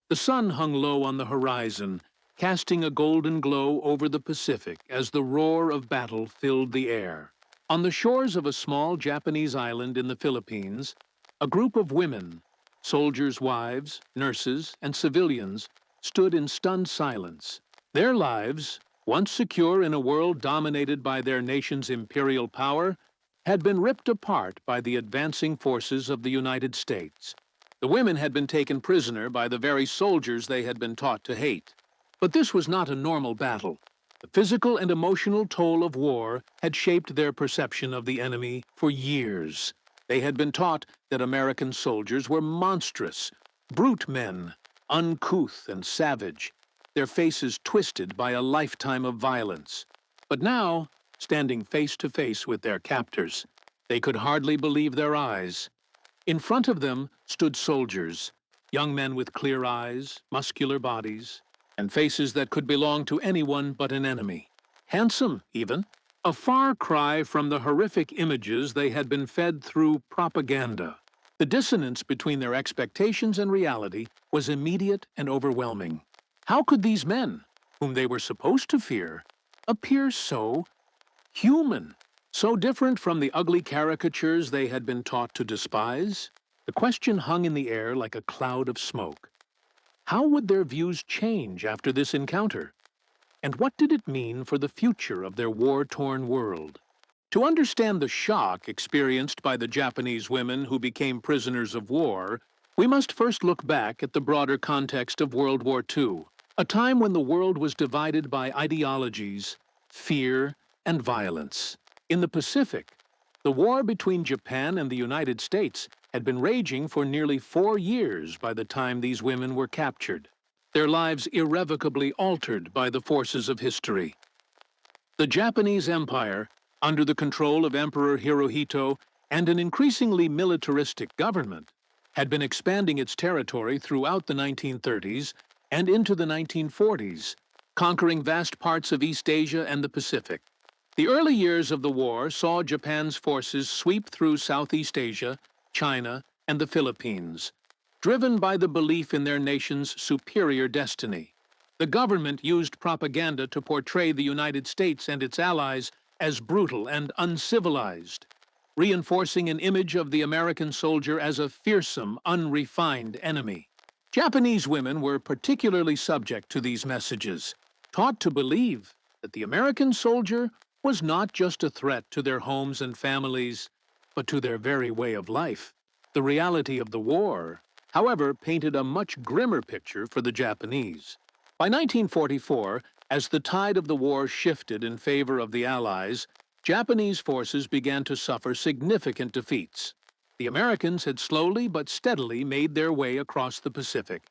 The sun hung low on the horizon, casting a golden glow over the Pacific as the roar of battle filled the air. On the shores of a small Japanese island in the Philippines, a group of women, soldiers' wives, nurses, and civilians, stood in stunned silence. Their lives, once secure in a world dominated by their nation's imperial power, had been ripped apart by the advancing forces of the United States. The women had been taken prisoner by the very soldiers they had been taught to hate. But this was not a normal battle. The physical and emotional toll of war had shaped their perception of the enemy for years. They had been taught that American soldiers were monstrous, brute men, uncouth and savage, their faces twisted by a lifetime of violence. But now, standing face to face with their captors, they could hardly believe their eyes. In front of them stood soldiers, young men with clear eyes, muscular bodies, and faces that could belong to anyone but an enemy. Handsome, even. A far cry from the horrific images they had been fed through propaganda. The dissonance between their expectations and reality was immediate and overwhelming. How could these men, whom they were supposed to fear, appear so human, so different from the ugly caricatures they had been taught to despise? The question hung in the air like a cloud of smoke. How would their views change after this encounter? And what did it mean for the future of their war-torn world? To understand the shock experienced by the Japanese women who became prisoners of war, we must first look back at the broader context of World War II, a time when the world was divided by ideologies, fear, and violence. In the Pacific, the war between Japan and the United States had been raging for nearly 4 years by the time these women were captured, their lives irrevocably altered by the forces of history. The Japanese Empire, under the control of Emperor Hirohito and an increasingly militaristic government, had been expanding its territory throughout the 1930s and into the 1940s, conquering vast parts of East Asia and the Pacific. The early years of the war saw Japan's forces sweep through Southeast Asia, China, and the Philippines, driven by the belief in their nation's superior destiny. The government used propaganda to portray the United States and its allies as brutal and uncivilized, reinforcing an image of the American soldier as a fearsome, unrefined enemy. Japanese women were particularly subject to these messages, taught to believe that the American soldier was not just a threat to their homes and families, but to their very way of life. The reality of the war, however, painted a much grimmer picture for the Japanese. By 1944, as the tide of the war shifted in favor of the Allies, Japanese forces began to suffer significant defeats. The Americans had slowly but steadily made their way across the Pacific,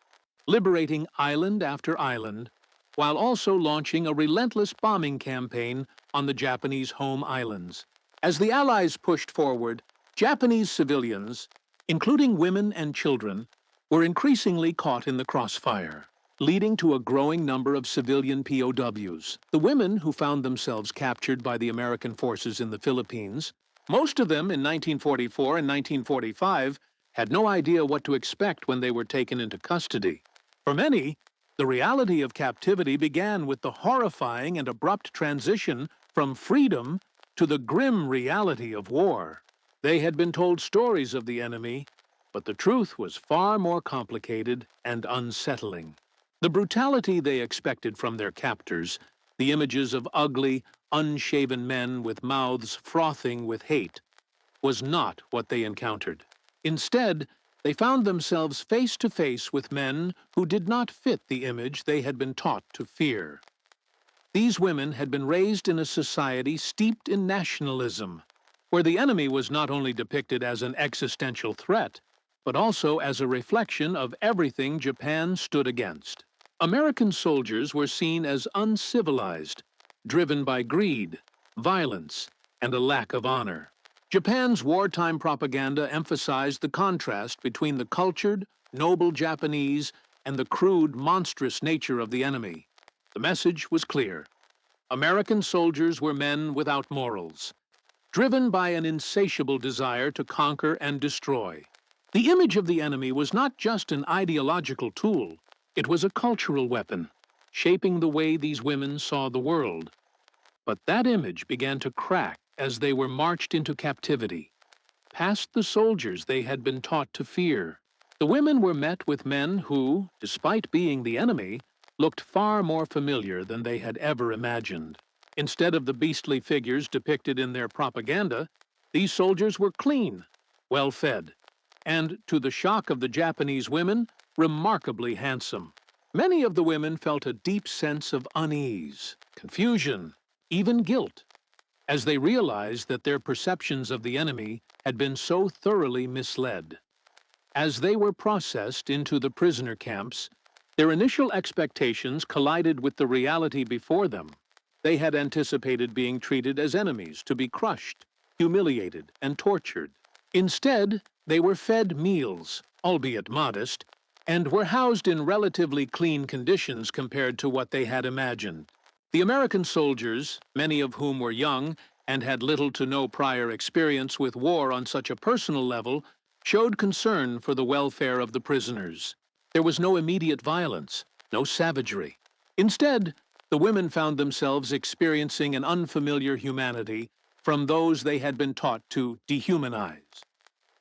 liberating island after island, while also launching a relentless bombing campaign on the Japanese home islands. As the Allies pushed forward, Japanese civilians, including women and children, were increasingly caught in the crossfire, leading to a growing number of civilian POWs. The women who found themselves captured by the American forces in the Philippines, most of them in 1944 and 1945, had no idea what to expect when they were taken into custody. For many, the reality of captivity began with the horrifying and abrupt transition from freedom to the grim reality of war. They had been told stories of the enemy, but the truth was far more complicated and unsettling. The brutality they expected from their captors, the images of ugly, unshaven men with mouths frothing with hate, was not what they encountered. Instead, they found themselves face to face with men who did not fit the image they had been taught to fear. These women had been raised in a society steeped in nationalism, where the enemy was not only depicted as an existential threat, but also as a reflection of everything Japan stood against. American soldiers were seen as uncivilized, driven by greed, violence, and a lack of honor. Japan's wartime propaganda emphasized the contrast between the cultured, noble Japanese and the crude, monstrous nature of the enemy. The message was clear. American soldiers were men without morals, driven by an insatiable desire to conquer and destroy. The image of the enemy was not just an ideological tool, It was a cultural weapon, shaping the way these women saw the world. But that image began to crack as they were marched into captivity, past the soldiers they had been taught to fear. The women were met with men who, despite being the enemy, looked far more familiar than they had ever imagined. Instead of the beastly figures depicted in their propaganda, these soldiers were clean, well-fed, and, to the shock of the Japanese women, remarkably handsome. Many of the women felt a deep sense of unease, confusion, even guilt, as they realized that their perceptions of the enemy had been so thoroughly misled. As they were processed into the prisoner camps, their initial expectations collided with the reality before them. They had anticipated being treated as enemies, to be crushed, humiliated, and tortured. Instead, they were fed meals, albeit modest, and were housed in relatively clean conditions compared to what they had imagined. The American soldiers, many of whom were young and had little to no prior experience with war on such a personal level, showed concern for the welfare of the prisoners. There was no immediate violence, no savagery. Instead, the women found themselves experiencing an unfamiliar humanity from those they had been taught to dehumanize.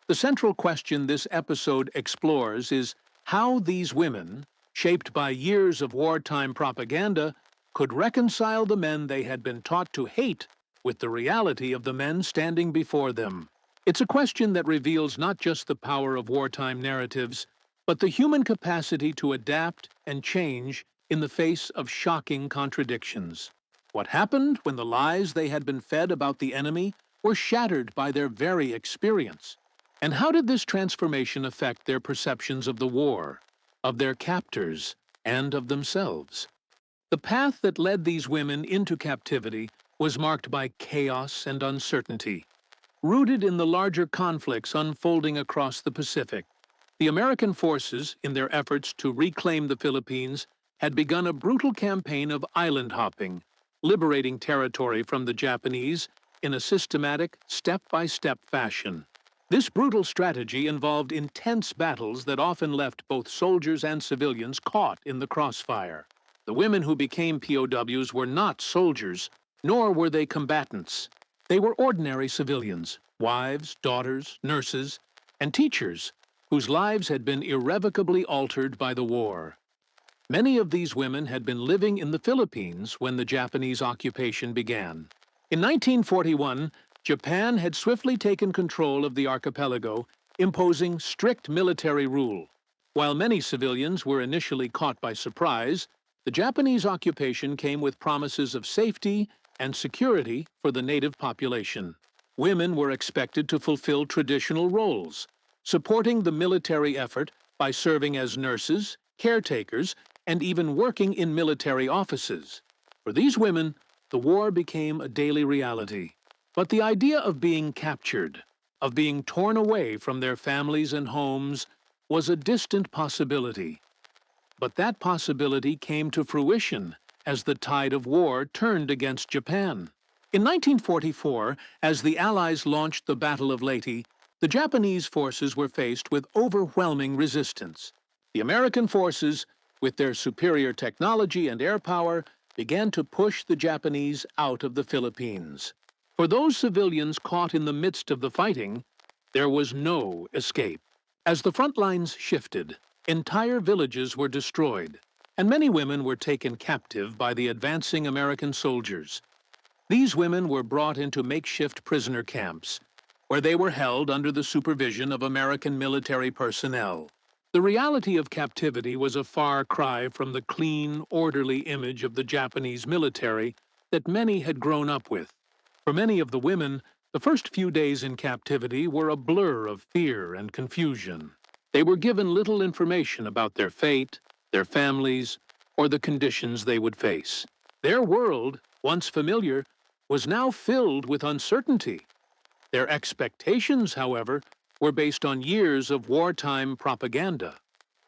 The central question this episode explores is how these women, shaped by years of wartime propaganda, could reconcile the men they had been taught to hate with the reality of the men standing before them. It's a question that reveals not just the power of wartime narratives, but the human capacity to adapt and change in the face of shocking contradictions. What happened when the lies they had been fed about the enemy were shattered by their very experience? And how did this transformation affect their perceptions of the war, of their captors, and of themselves? The path that led these women into captivity was marked by chaos and uncertainty. Rooted in the larger conflicts unfolding across the Pacific, the American forces, in their efforts to reclaim the Philippines, had begun a brutal campaign of island hopping, liberating territory from the Japanese in a systematic, step-by-step fashion. This brutal strategy involved intense battles that often left both soldiers and civilians caught in the crossfire. The women who became POWs were not soldiers, nor were they combatants. They were ordinary civilians, wives, daughters, nurses, and teachers, whose lives had been irrevocably altered by the war. Many of these women had been living in the Philippines when the Japanese occupation began. In 1941, Japan had swiftly taken control of the archipelago, imposing strict military rule. While many civilians were initially caught by surprise, the Japanese occupation came with promises of safety and security for the native population. Women were expected to fulfill traditional roles, supporting the military effort by serving as nurses, caretakers, and even working in military offices. For these women, the war became a daily reality. But the idea of being captured, of being torn away from their families and homes, was a distant possibility. But that possibility came to fruition as the tide of war turned against Japan. In 1944, as the Allies launched the Battle of Leyte, the Japanese forces were faced with overwhelming resistance. The American forces, with their superior technology and air power, began to push the Japanese out of the Philippines. For those civilians caught in the midst of the fighting, there was no escape. As the front lines shifted, entire villages were destroyed, and many women were taken captive by the advancing American soldiers. These women were brought into makeshift prisoner camps, where they were held under the supervision of American military personnel. The reality of captivity was a far cry from the clean, orderly image of the Japanese military that many had grown up with. For many of the women, the first few days in captivity were a blur of fear and confusion. They were given little information about their fate, their families, or the conditions they would face. Their world, once familiar, was now filled with uncertainty. Their expectations, however, were based on years of wartime propaganda.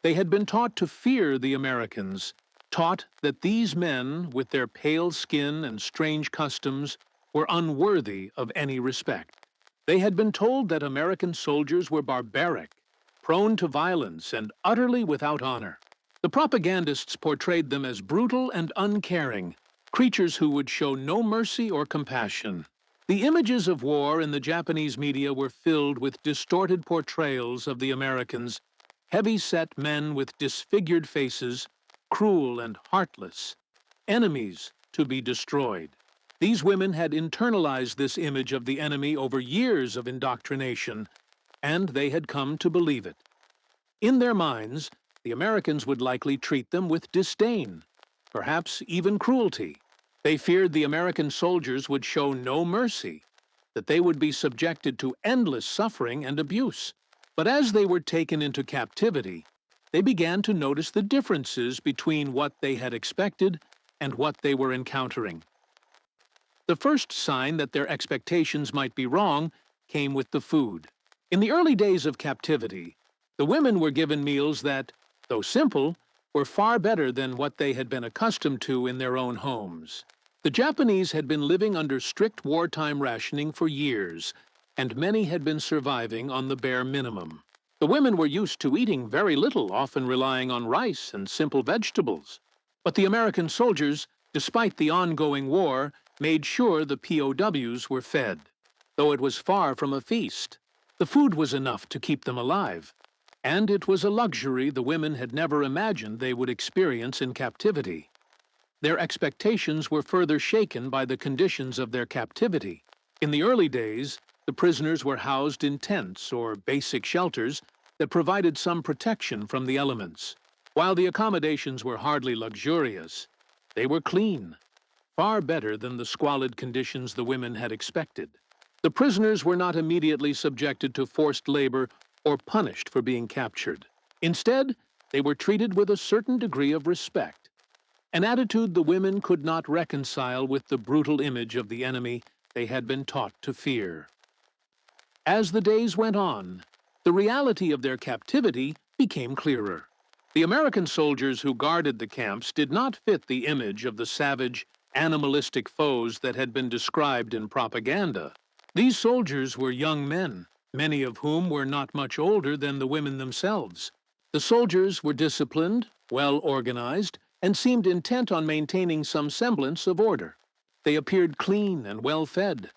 They had been taught to fear the Americans, taught that these men, with their pale skin and strange customs, were unworthy of any respect. They had been told that American soldiers were barbaric, prone to violence, and utterly without honor. The propagandists portrayed them as brutal and uncaring, creatures who would show no mercy or compassion. The images of war in the Japanese media were filled with distorted portrayals of the Americans, heavy-set men with disfigured faces, cruel and heartless, enemies to be destroyed. These women had internalized this image of the enemy over years of indoctrination, and they had come to believe it. In their minds, the Americans would likely treat them with disdain, perhaps even cruelty. They feared the American soldiers would show no mercy, that they would be subjected to endless suffering and abuse. But as they were taken into captivity, they began to notice the differences between what they had expected and what they were encountering. The first sign that their expectations might be wrong came with the food. In the early days of captivity, the women were given meals that, though simple, were far better than what they had been accustomed to in their own homes. The Japanese had been living under strict wartime rationing for years, and many had been surviving on the bare minimum. The women were used to eating very little, often relying on rice and simple vegetables. But the American soldiers, despite the ongoing war, made sure the POWs were fed. Though it was far from a feast, the food was enough to keep them alive. And it was a luxury the women had never imagined they would experience in captivity. Their expectations were further shaken by the conditions of their captivity. In the early days, the prisoners were housed in tents or basic shelters that provided some protection from the elements. While the accommodations were hardly luxurious, they were clean, far better than the squalid conditions the women had expected. The prisoners were not immediately subjected to forced labor or punished for being captured. Instead, they were treated with a certain degree of respect, an attitude the women could not reconcile with the brutal image of the enemy they had been taught to fear. As the days went on, the reality of their captivity became clearer. The American soldiers who guarded the camps did not fit the image of the savage, animalistic foes that had been described in propaganda. These soldiers were young men, many of whom were not much older than the women themselves. The soldiers were disciplined, well organized, and seemed intent on maintaining some semblance of order. They appeared clean and well-fed,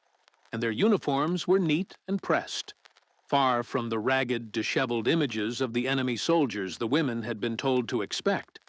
and their uniforms were neat and pressed, far from the ragged, disheveled images of the enemy soldiers the women had been told to expect.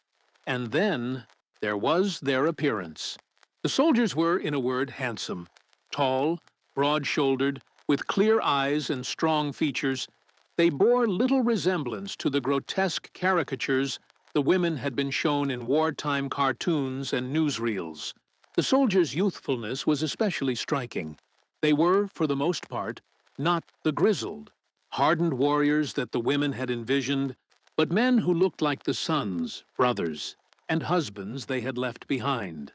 And then there was their appearance. The soldiers were, in a word, handsome, tall, broad-shouldered, with clear eyes and strong features. They bore little resemblance to the grotesque caricatures the women had been shown in wartime cartoons and newsreels. The soldiers' youthfulness was especially striking. They were, for the most part, not the grizzled, hardened warriors that the women had envisioned, but men who looked like the sons, brothers, and husbands they had left behind.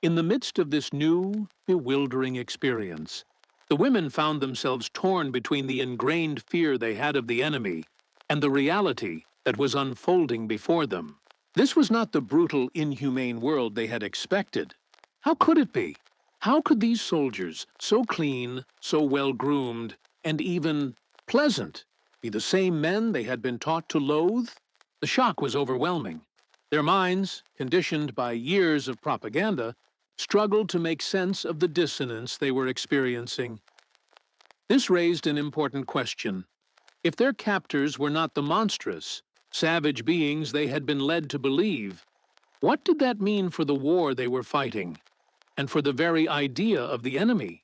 In the midst of this new, bewildering experience, the women found themselves torn between the ingrained fear they had of the enemy and the reality that was unfolding before them. This was not the brutal, inhumane world they had expected. How could it be? How could these soldiers, so clean, so well-groomed, and even pleasant, be the same men they had been taught to loathe? The shock was overwhelming. Their minds, conditioned by years of propaganda, struggled to make sense of the dissonance they were experiencing. This raised an important question. If their captors were not the monstrous, savage beings they had been led to believe, what did that mean for the war they were fighting, and for the very idea of the enemy?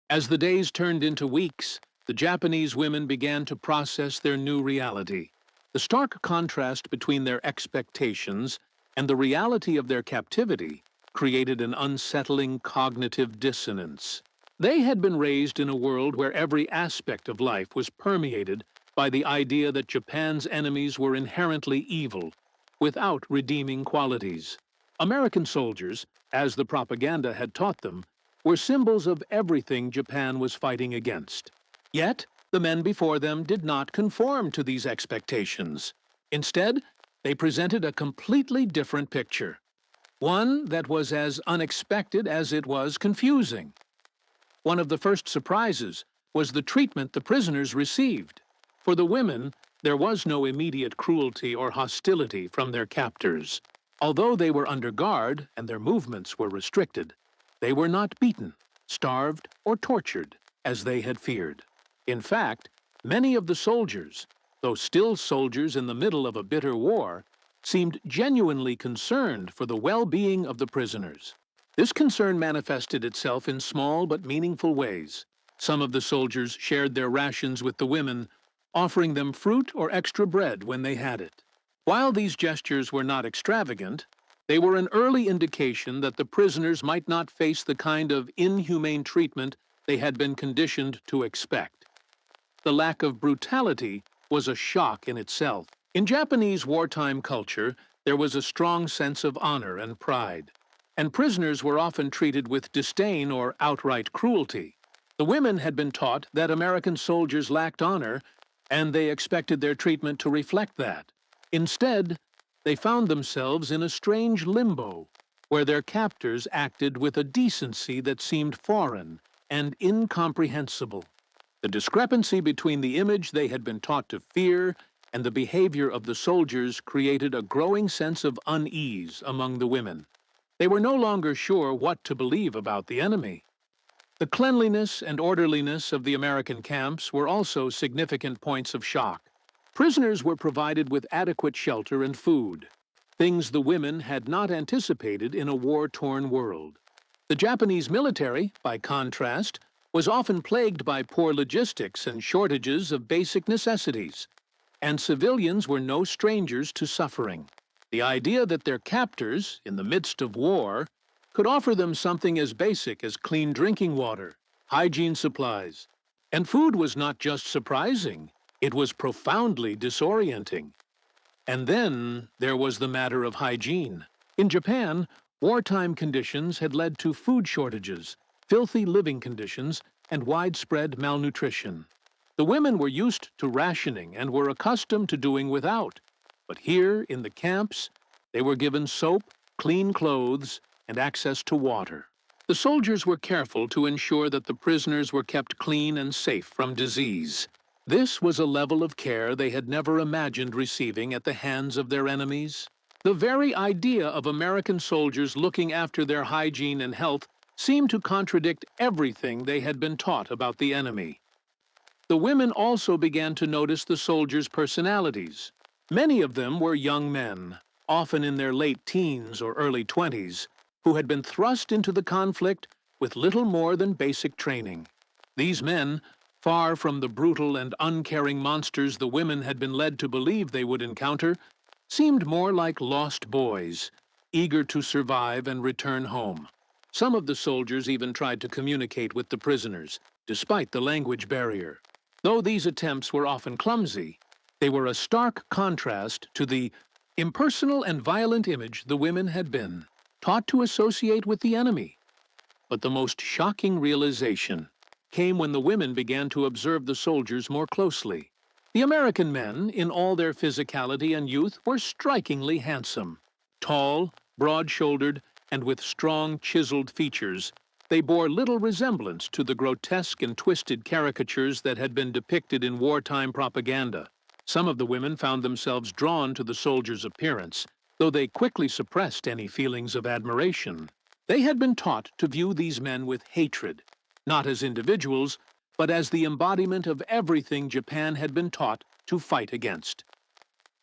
As the days turned into weeks, the Japanese women began to process their new reality. The stark contrast between their expectations and the reality of their captivity created an unsettling cognitive dissonance. They had been raised in a world where every aspect of life was permeated by the idea that Japan's enemies were inherently evil, without redeeming qualities. American soldiers, as the propaganda had taught them, were symbols of everything Japan was fighting against. Yet, the men before them did not conform to these expectations. Instead, they presented a completely different picture, one that was as unexpected as it was confusing. One of the first surprises was the treatment the prisoners received. For the women, there was no immediate cruelty or hostility from their captors. Although they were under guard and their movements were restricted, they were not beaten, starved, or tortured, as they had feared. In fact, many of the soldiers, though still soldiers in the middle of a bitter war, seemed genuinely concerned for the well-being of the prisoners. This concern manifested itself in small but meaningful ways. Some of the soldiers shared their rations with the women, offering them fruit or extra bread when they had it. While these gestures were not extravagant, they were an early indication that the prisoners might not face the kind of inhumane treatment they had been conditioned to expect. The lack of brutality was a shock in itself. In Japanese wartime culture, there was a strong sense of honor and pride, and prisoners were often treated with disdain or outright cruelty. The women had been taught that American soldiers lacked honor, and they expected their treatment to reflect that. Instead, they found themselves in a strange limbo, where their captors acted with a decency that seemed foreign and incomprehensible. The discrepancy between the image they had been taught to fear and the behavior of the soldiers created a growing sense of unease among the women. They were no longer sure what to believe about the enemy. The cleanliness and orderliness of the American camps were also significant points of shock. Prisoners were provided with adequate shelter and food, things the women had not anticipated in a war-torn world. The Japanese military, by contrast, was often plagued by poor logistics and shortages of basic necessities, and civilians were no strangers to suffering. The idea that their captors, in the midst of war, could offer them something as basic as clean drinking water, hygiene supplies, and food was not just surprising, it was profoundly disorienting. And then there was the matter of hygiene. In Japan, wartime conditions had led to food shortages, filthy living conditions, and widespread malnutrition. The women were used to rationing and were accustomed to doing without. But here, in the camps, they were given soap, clean clothes, and access to water. The soldiers were careful to ensure that the prisoners were kept clean and safe from disease. This was a level of care they had never imagined receiving at the hands of their enemies. The very idea of American soldiers looking after their hygiene and health seemed to contradict everything they had been taught about the enemy. The women also began to notice the soldiers' personalities. Many of them were young men, often in their late teens or early 20s, who had been thrust into the conflict with little more than basic training. These men, far from the brutal and uncaring monsters the women had been led to believe they would encounter, seemed more like lost boys, eager to survive and return home. Some of the soldiers even tried to communicate with the prisoners, despite the language barrier. Though these attempts were often clumsy, they were a stark contrast to the impersonal and violent image the women had been taught to associate with the enemy. But the most shocking realization came when the women began to observe the soldiers more closely. The American men, in all their physicality and youth, were strikingly handsome. Tall, broad-shouldered, and with strong, chiseled features, they bore little resemblance to the grotesque and twisted caricatures that had been depicted in wartime propaganda. Some of the women found themselves drawn to the soldiers' appearance, though they quickly suppressed any feelings of admiration. They had been taught to view these men with hatred, not as individuals, but as the embodiment of everything Japan had been taught to fight against.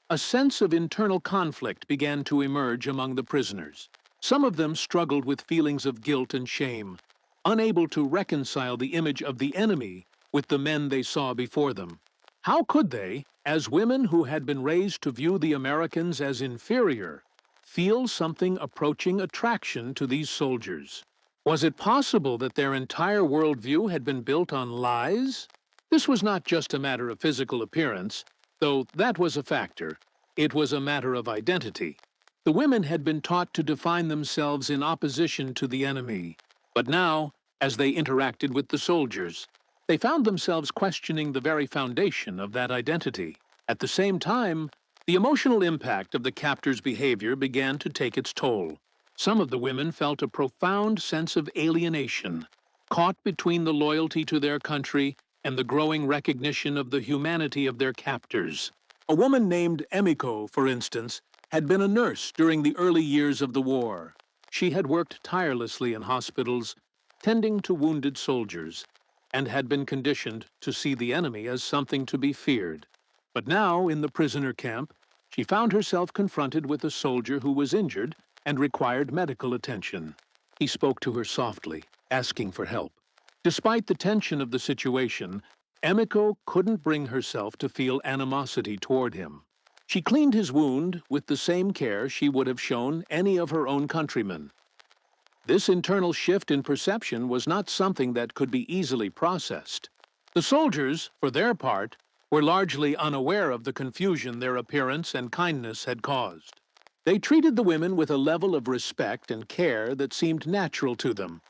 A sense of internal conflict began to emerge among the prisoners. Some of them struggled with feelings of guilt and shame, unable to reconcile the image of the enemy with the men they saw before them. How could they, as women who had been raised to view the Americans as inferior, feel something approaching attraction to these soldiers? Was it possible that their entire worldview had been built on lies? This was not just a matter of physical appearance, though that was a factor. It was a matter of identity. The women had been taught to define themselves in opposition to the enemy, but now, as they interacted with the soldiers, they found themselves questioning the very foundation of that identity. At the same time, the emotional impact of the captors' behavior began to take its toll. Some of the women felt a profound sense of alienation, caught between the loyalty to their country and the growing recognition of the humanity of their captors. A woman named Emiko, for instance, had been a nurse during the early years of the war. She had worked tirelessly in hospitals, tending to wounded soldiers, and had been conditioned to see the enemy as something to be feared. But now, in the prisoner camp, she found herself confronted with a soldier who was injured and required medical attention. He spoke to her softly, asking for help. Despite the tension of the situation, Emiko couldn't bring herself to feel animosity toward him. She cleaned his wound with the same care she would have shown any of her own countrymen. This internal shift in perception was not something that could be easily processed. The soldiers, for their part, were largely unaware of the confusion their appearance and kindness had caused. They treated the women with a level of respect and care that seemed natural to them.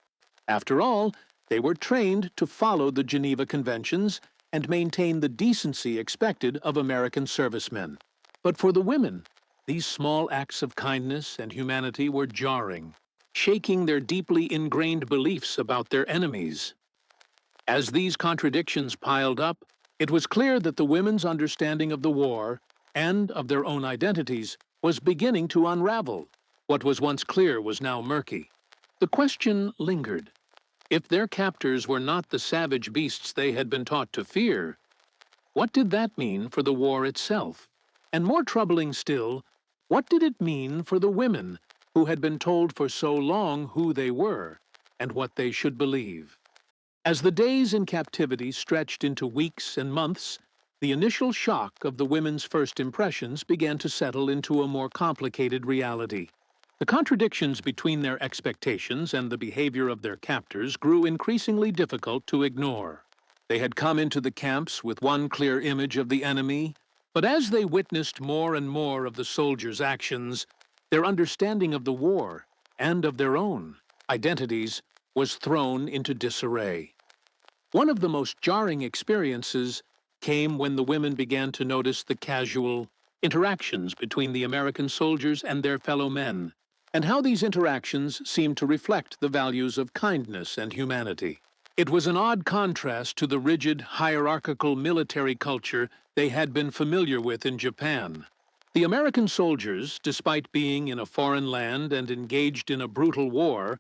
After all, they were trained to follow the Geneva Conventions and maintain the decency expected of American servicemen. But for the women, these small acts of kindness and humanity were jarring, shaking their deeply ingrained beliefs about their enemies. As these contradictions piled up, it was clear that the women's understanding of the war and of their own identities was beginning to unravel. What was once clear was now murky. The question lingered. If their captors were not the savage beasts they had been taught to fear, what did that mean for the war itself? And more troubling still, what did it mean for the women who had been told for so long who they were and what they should believe? As the days in captivity stretched into weeks and months, the initial shock of the women's first impressions began to settle into a more complicated reality. The contradictions between their expectations and the behavior of their captors grew increasingly difficult to ignore. They had come into the camps with one clear image of the enemy, but as they witnessed more and more of the soldiers' actions, their understanding of the war and of their own identities was thrown into disarray. One of the most jarring experiences came when the women began to notice the casual interactions between the American soldiers and their fellow men, and how these interactions seemed to reflect the values of kindness and humanity. It was an odd contrast to the rigid, hierarchical military culture they had been familiar with in Japan. The American soldiers, despite being in a foreign land and engaged in a brutal war,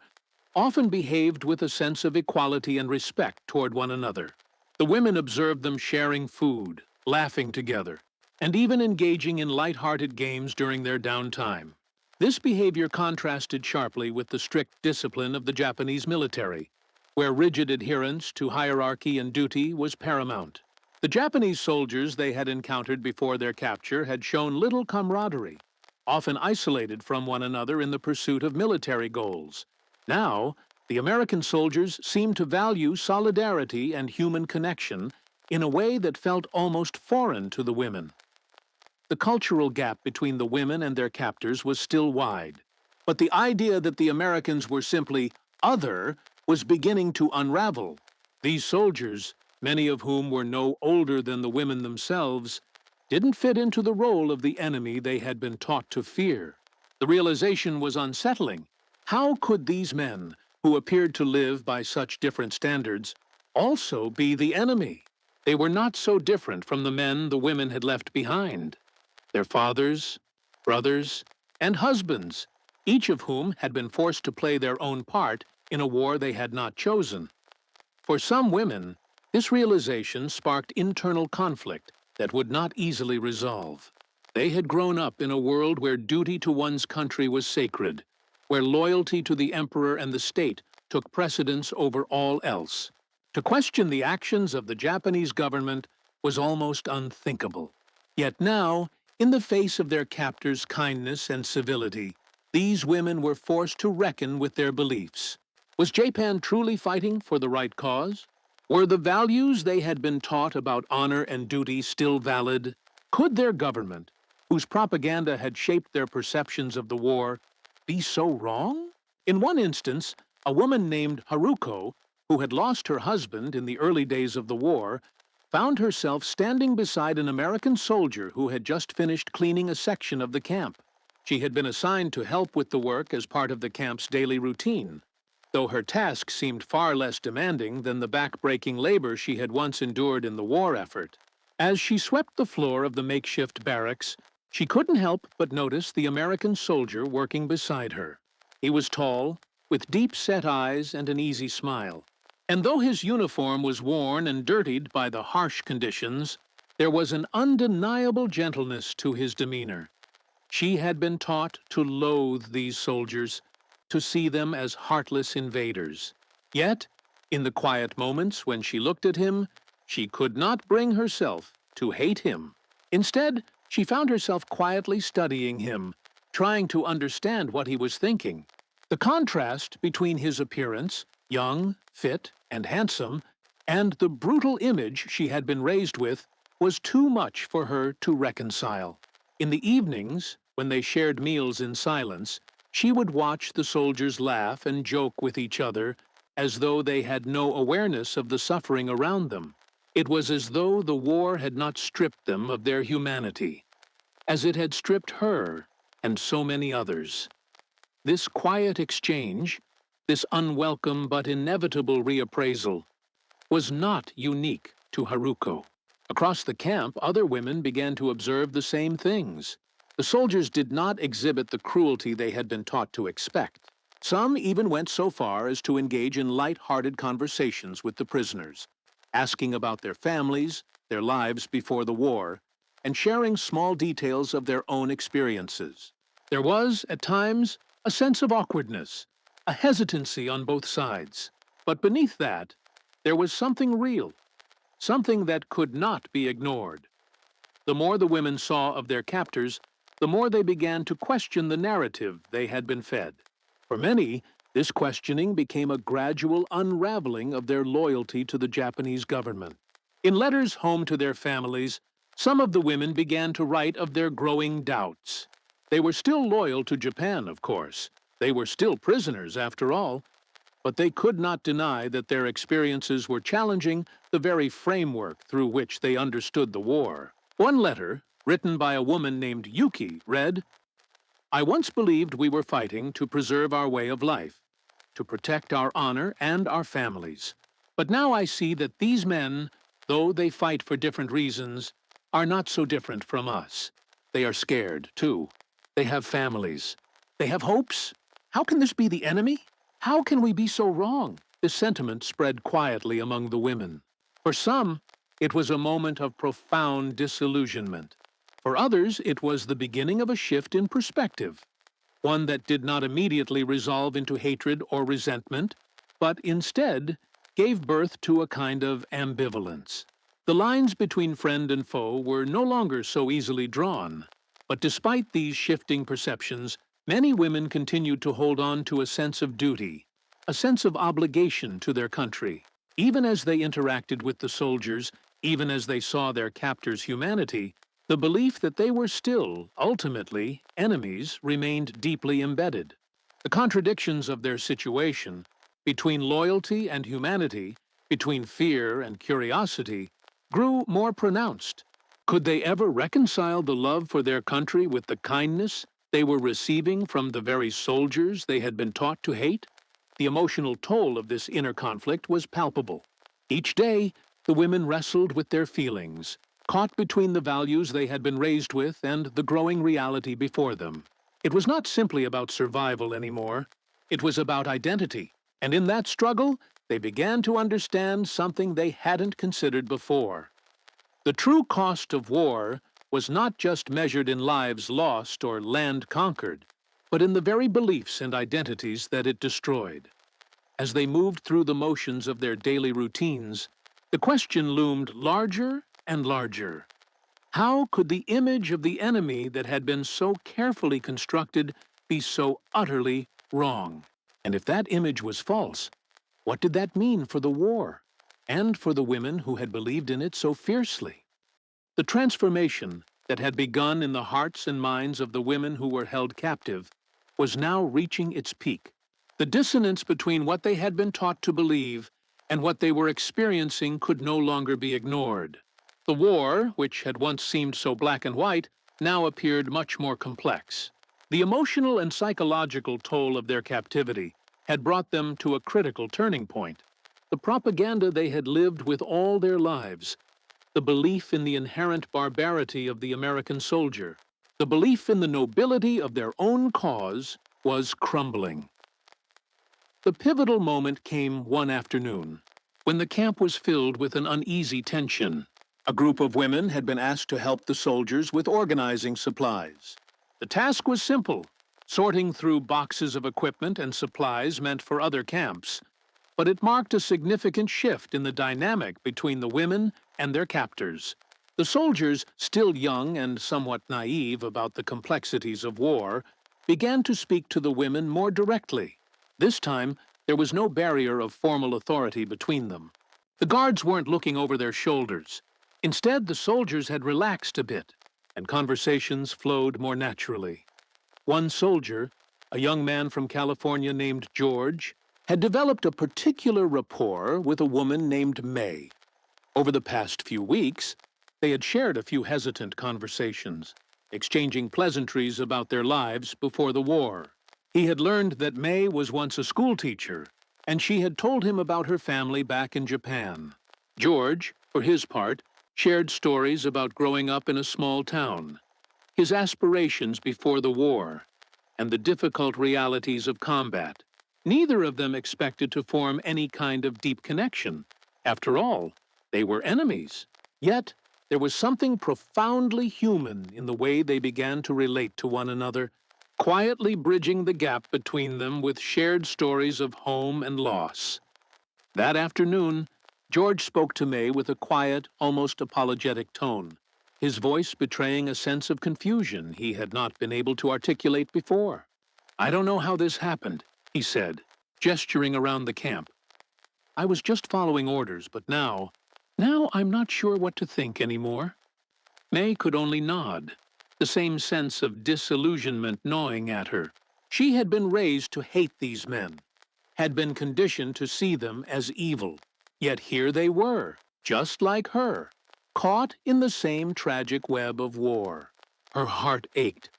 often behaved with a sense of equality and respect toward one another. The women observed them sharing food, laughing together, and even engaging in light-hearted games during their downtime. This behavior contrasted sharply with the strict discipline of the Japanese military, where rigid adherence to hierarchy and duty was paramount. The Japanese soldiers they had encountered before their capture had shown little camaraderie, often isolated from one another in the pursuit of military goals. Now, the American soldiers seemed to value solidarity and human connection in a way that felt almost foreign to the women. The cultural gap between the women and their captors was still wide, but the idea that the Americans were simply other was beginning to unravel. These soldiers, many of whom were no older than the women themselves, didn't fit into the role of the enemy they had been taught to fear. The realization was unsettling. How could these men, who appeared to live by such different standards, also be the enemy? They were not so different from the men the women had left behind. Their fathers, brothers, and husbands, each of whom had been forced to play their own part in a war they had not chosen. For some women, this realization sparked internal conflict that would not easily resolve. They had grown up in a world where duty to one's country was sacred, where loyalty to the emperor and the state took precedence over all else. To question the actions of the Japanese government was almost unthinkable. Yet now, in the face of their captors' kindness and civility, these women were forced to reckon with their beliefs. Was Japan truly fighting for the right cause? Were the values they had been taught about honor and duty still valid? Could their government, whose propaganda had shaped their perceptions of the war, be so wrong? In one instance, a woman named Haruko, who had lost her husband in the early days of the war, found herself standing beside an American soldier who had just finished cleaning a section of the camp. She had been assigned to help with the work as part of the camp's daily routine, though her task seemed far less demanding than the back-breaking labor she had once endured in the war effort. As she swept the floor of the makeshift barracks, she couldn't help but notice the American soldier working beside her. He was tall, with deep-set eyes and an easy smile. And though his uniform was worn and dirtied by the harsh conditions, there was an undeniable gentleness to his demeanor. She had been taught to loathe these soldiers, to see them as heartless invaders. Yet, in the quiet moments when she looked at him, she could not bring herself to hate him. Instead, she found herself quietly studying him, trying to understand what he was thinking. The contrast between his appearance, young, fit, and handsome, and the brutal image she had been raised with, was too much for her to reconcile. In the evenings, when they shared meals in silence, she would watch the soldiers laugh and joke with each other as though they had no awareness of the suffering around them. It was as though the war had not stripped them of their humanity, as it had stripped her and so many others. This quiet exchange, this unwelcome but inevitable reappraisal, was not unique to Haruko. Across the camp, other women began to observe the same things. The soldiers did not exhibit the cruelty they had been taught to expect. Some even went so far as to engage in light-hearted conversations with the prisoners, asking about their families, their lives before the war, and sharing small details of their own experiences. There was, at times, a sense of awkwardness, a hesitancy on both sides. But beneath that, there was something real, something that could not be ignored. The more the women saw of their captors, the more they began to question the narrative they had been fed. For many, this questioning became a gradual unraveling of their loyalty to the Japanese government. In letters home to their families, some of the women began to write of their growing doubts. They were still loyal to Japan, of course. They were still prisoners, after all, but they could not deny that their experiences were challenging the very framework through which they understood the war. One letter, written by a woman named Yuki, read, "I once believed we were fighting to preserve our way of life, to protect our honor and our families. But now I see that these men, though they fight for different reasons, are not so different from us. They are scared, too. They have families. They have hopes. How can this be the enemy? How can we be so wrong?" This sentiment spread quietly among the women. For some, it was a moment of profound disillusionment. For others, it was the beginning of a shift in perspective, one that did not immediately resolve into hatred or resentment, but instead gave birth to a kind of ambivalence. The lines between friend and foe were no longer so easily drawn, but despite these shifting perceptions, many women continued to hold on to a sense of duty, a sense of obligation to their country. Even as they interacted with the soldiers, even as they saw their captors' humanity, the belief that they were still, ultimately, enemies remained deeply embedded. The contradictions of their situation, between loyalty and humanity, between fear and curiosity, grew more pronounced. Could they ever reconcile the love for their country with the kindness they were receiving from the very soldiers they had been taught to hate? The emotional toll of this inner conflict was palpable. Each day, the women wrestled with their feelings, caught between the values they had been raised with and the growing reality before them. It was not simply about survival anymore. It was about identity. And in that struggle, they began to understand something they hadn't considered before. The true cost of war was not just measured in lives lost or land conquered, but in the very beliefs and identities that it destroyed. As they moved through the motions of their daily routines, the question loomed larger and larger. How could the image of the enemy that had been so carefully constructed be so utterly wrong? And if that image was false, what did that mean for the war, and for the women who had believed in it so fiercely? The transformation that had begun in the hearts and minds of the women who were held captive was now reaching its peak. The dissonance between what they had been taught to believe and what they were experiencing could no longer be ignored. The war, which had once seemed so black and white, now appeared much more complex. The emotional and psychological toll of their captivity had brought them to a critical turning point. The propaganda they had lived with all their lives, the belief in the inherent barbarity of the American soldier, the belief in the nobility of their own cause, was crumbling. The pivotal moment came one afternoon, when the camp was filled with an uneasy tension. A group of women had been asked to help the soldiers with organizing supplies. The task was simple, sorting through boxes of equipment and supplies meant for other camps, but it marked a significant shift in the dynamic between the women and their captors. The soldiers, still young and somewhat naive about the complexities of war, began to speak to the women more directly. This time, there was no barrier of formal authority between them. The guards weren't looking over their shoulders. Instead, the soldiers had relaxed a bit, and conversations flowed more naturally. One soldier, a young man from California named George, had developed a particular rapport with a woman named May. Over the past few weeks, they had shared a few hesitant conversations, exchanging pleasantries about their lives before the war. He had learned that May was once a schoolteacher, and she had told him about her family back in Japan. George, for his part, shared stories about growing up in a small town, his aspirations before the war, and the difficult realities of combat. Neither of them expected to form any kind of deep connection. After all, they were enemies. Yet, there was something profoundly human in the way they began to relate to one another, quietly bridging the gap between them with shared stories of home and loss. That afternoon, George spoke to May with a quiet, almost apologetic tone, his voice betraying a sense of confusion he had not been able to articulate before. "I don't know how this happened," he said, gesturing around the camp. "I was just following orders, but now I'm not sure what to think anymore." May could only nod, the same sense of disillusionment gnawing at her. She had been raised to hate these men, had been conditioned to see them as evil. Yet here they were, just like her, caught in the same tragic web of war. Her heart ached,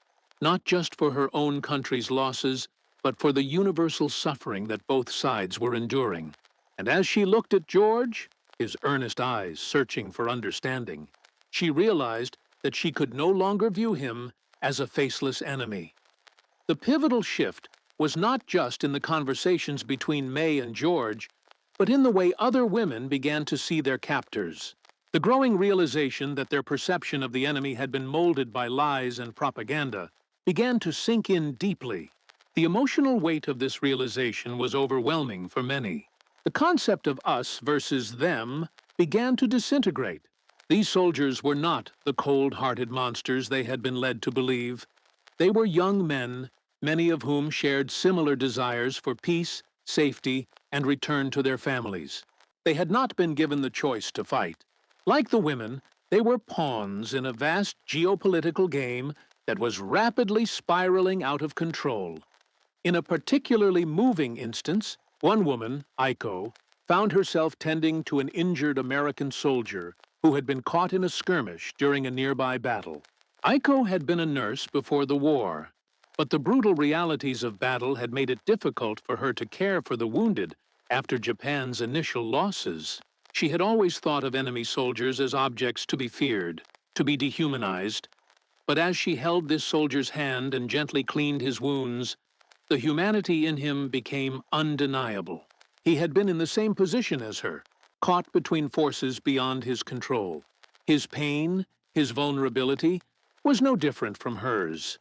not just for her own country's losses, but for the universal suffering that both sides were enduring. And as she looked at George, his earnest eyes searching for understanding, she realized that she could no longer view him as a faceless enemy. The pivotal shift was not just in the conversations between May and George, but in the way other women began to see their captors. The growing realization that their perception of the enemy had been molded by lies and propaganda began to sink in deeply. The emotional weight of this realization was overwhelming for many. The concept of us versus them began to disintegrate. These soldiers were not the cold-hearted monsters they had been led to believe. They were young men, many of whom shared similar desires for peace, safety, and return to their families. They had not been given the choice to fight. Like the women, they were pawns in a vast geopolitical game that was rapidly spiraling out of control. In a particularly moving instance, one woman, Aiko, found herself tending to an injured American soldier who had been caught in a skirmish during a nearby battle. Aiko had been a nurse before the war, but the brutal realities of battle had made it difficult for her to care for the wounded after Japan's initial losses. She had always thought of enemy soldiers as objects to be feared, to be dehumanized, but as she held this soldier's hand and gently cleaned his wounds, the humanity in him became undeniable. He had been in the same position as her, caught between forces beyond his control. His pain, his vulnerability, was no different from hers.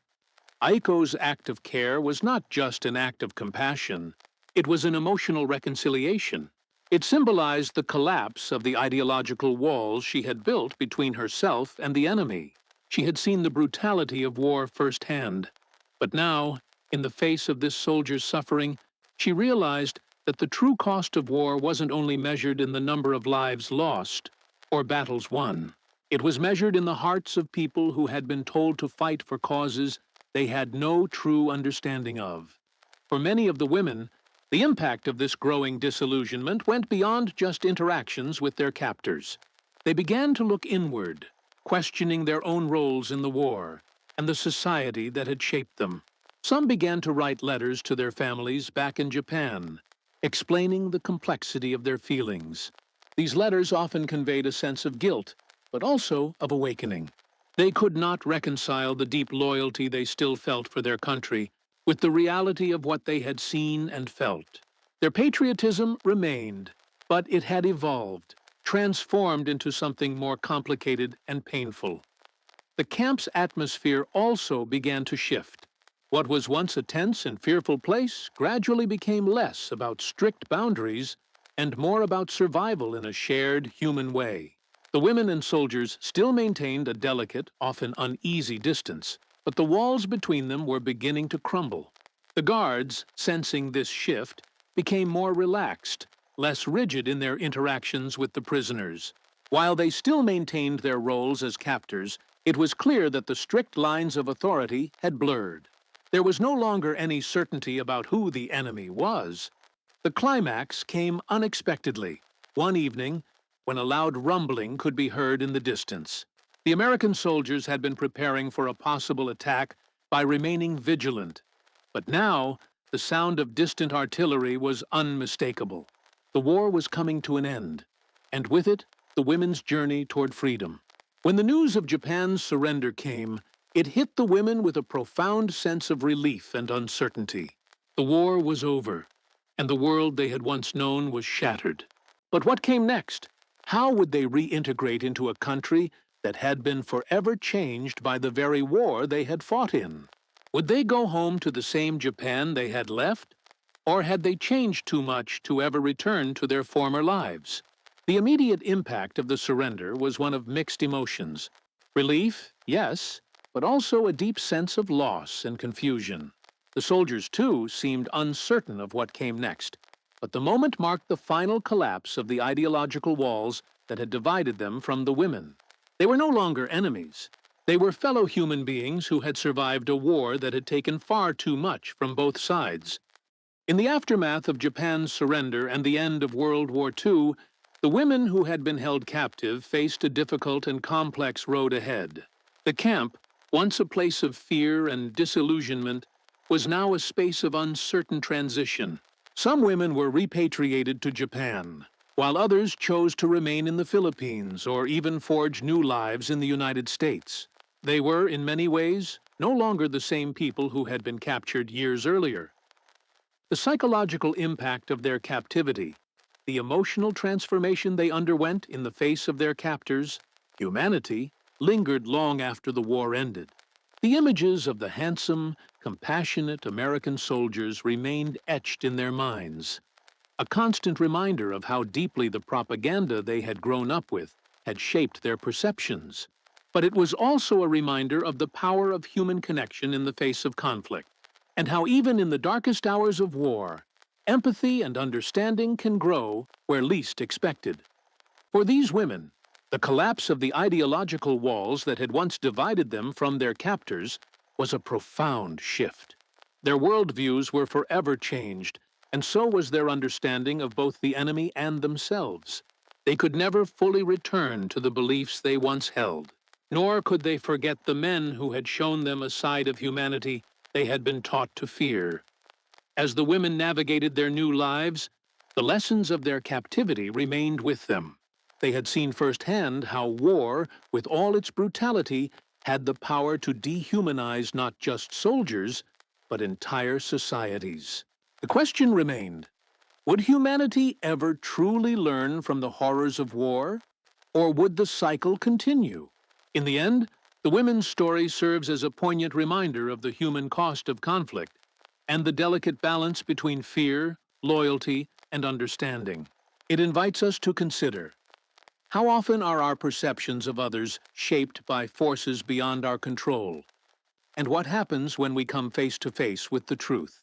Aiko's act of care was not just an act of compassion, it was an emotional reconciliation. It symbolized the collapse of the ideological walls she had built between herself and the enemy. She had seen the brutality of war firsthand, but now, in the face of this soldier's suffering, she realized that the true cost of war wasn't only measured in the number of lives lost or battles won. It was measured in the hearts of people who had been told to fight for causes they had no true understanding of. For many of the women, the impact of this growing disillusionment went beyond just interactions with their captors. They began to look inward, questioning their own roles in the war and the society that had shaped them. Some began to write letters to their families back in Japan, explaining the complexity of their feelings. These letters often conveyed a sense of guilt, but also of awakening. They could not reconcile the deep loyalty they still felt for their country with the reality of what they had seen and felt. Their patriotism remained, but it had evolved, transformed into something more complicated and painful. The camp's atmosphere also began to shift. What was once a tense and fearful place gradually became less about strict boundaries and more about survival in a shared human way. The women and soldiers still maintained a delicate, often uneasy distance, but the walls between them were beginning to crumble. The guards, sensing this shift, became more relaxed, less rigid in their interactions with the prisoners. While they still maintained their roles as captors, it was clear that the strict lines of authority had blurred. There was no longer any certainty about who the enemy was. The climax came unexpectedly, one evening when a loud rumbling could be heard in the distance. The American soldiers had been preparing for a possible attack by remaining vigilant, but now the sound of distant artillery was unmistakable. The war was coming to an end, and with it, the women's journey toward freedom. When the news of Japan's surrender came, it hit the women with a profound sense of relief and uncertainty. The war was over, and the world they had once known was shattered. But what came next? How would they reintegrate into a country that had been forever changed by the very war they had fought in? Would they go home to the same Japan they had left? Or had they changed too much to ever return to their former lives? The immediate impact of the surrender was one of mixed emotions. Relief, yes, but also a deep sense of loss and confusion. The soldiers, too, seemed uncertain of what came next. But the moment marked the final collapse of the ideological walls that had divided them from the women. They were no longer enemies. They were fellow human beings who had survived a war that had taken far too much from both sides. In the aftermath of Japan's surrender and the end of World War II, the women who had been held captive faced a difficult and complex road ahead. The camp, once a place of fear and disillusionment, was now a space of uncertain transition. Some women were repatriated to Japan, while others chose to remain in the Philippines or even forge new lives in the United States. They were, in many ways, no longer the same people who had been captured years earlier. The psychological impact of their captivity, the emotional transformation they underwent in the face of their captors, humanity, lingered long after the war ended. The images of the handsome, compassionate American soldiers remained etched in their minds, a constant reminder of how deeply the propaganda they had grown up with had shaped their perceptions. But it was also a reminder of the power of human connection in the face of conflict, and how even in the darkest hours of war, empathy and understanding can grow where least expected. For these women, the collapse of the ideological walls that had once divided them from their captors was a profound shift. Their worldviews were forever changed, and so was their understanding of both the enemy and themselves. They could never fully return to the beliefs they once held, nor could they forget the men who had shown them a side of humanity they had been taught to fear. As the women navigated their new lives, the lessons of their captivity remained with them. They had seen firsthand how war, with all its brutality, had the power to dehumanize not just soldiers, but entire societies. The question remained, would humanity ever truly learn from the horrors of war, or would the cycle continue? In the end, the women's story serves as a poignant reminder of the human cost of conflict and the delicate balance between fear, loyalty, and understanding. It invites us to consider, how often are our perceptions of others shaped by forces beyond our control? And what happens when we come face to face with the truth?